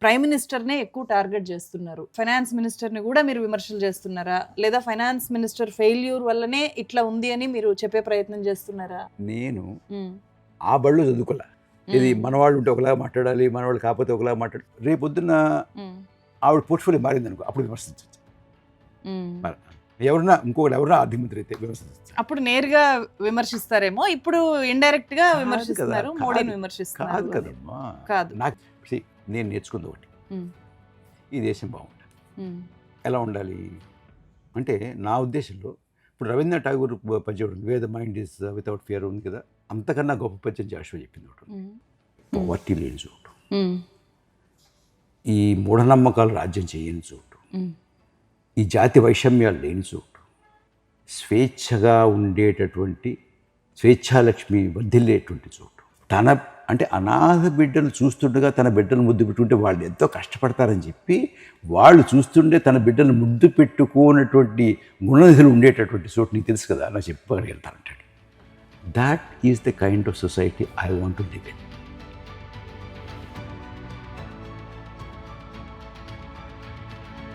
Prime మినిస్టర్నే ఎక్కువ target చేస్తున్నారు. Finance మినిస్టర్ని కూడా మీరు విమర్శలు చేస్తున్నారా, లేదా ఫైనాన్స్ మినిస్టర్ ఫెయిల్యూర్ వల్లనే ఇట్లా ఉంది అని మీరు చెప్పే ప్రయత్నం చేస్తున్నారా? నేను ఆ బళ్ళు చదువుకోలే. ఇది మనవాళ్ళు ఉంటే ఒకలాగా మాట్లాడాలి, మనవాళ్ళు కాకపోతే ఒకలాగా మాట్లాడాలి. రేపొద్దున్న ఆవిడ పోర్ట్ఫోలియో మారింది అనుకో, అప్పుడు విమర్శించవచ్చు. ఎవరన్నా ఇంకొకటి ఎవరన్నా ఆర్థిక మంత్రి అయితే విమర్శించవచ్చు. అప్పుడు నేరుగా విమర్శిస్తారేమో, ఇప్పుడు ఇండైరెక్ట్ గా విమర్శిస్తున్నారు, మోడీని విమర్శిస్తున్నారు. కాదు కదమ్మా, కాదు. నాకు నేను నేర్చుకుంది ఒకటి, ఈ దేశం బాగుంటుంది. ఎలా ఉండాలి అంటే నా ఉద్దేశంలో ఇప్పుడు రవీంద్రనాథ్ ఠాగూర్ పద్యం ఉంది, వేద మైండ్ ఈజ్ వితౌట్ ఫియర్ ఉంది కదా, అంతకన్నా గొప్ప పద్యం జాషువా చెప్పింది ఒకటి. పవర్టీ లేని చోటు, ఈ మూఢనమ్మకాలు రాజ్యం చేయని చోటు, ఈ జాతి వైషమ్యాలు లేని చోటు, స్వేచ్ఛగా ఉండేటటువంటి స్వేచ్ఛాలక్ష్మి వర్ధిల్లేటువంటి చోటు. తన అంటే అనాథ బిడ్డలు చూస్తుండగా తన బిడ్డలు ముద్దు పెట్టుకుంటే వాళ్ళు ఎంతో కష్టపడతారని చెప్పి వాళ్ళు చూస్తుండే తన బిడ్డలు ముద్దు పెట్టుకోనటువంటి గుణనిధులు ఉండేటటువంటి చోటు నీకు తెలుసు కదా, అలా చెప్పగలుగుతారంటాడు. That is the kind of society I want to live in.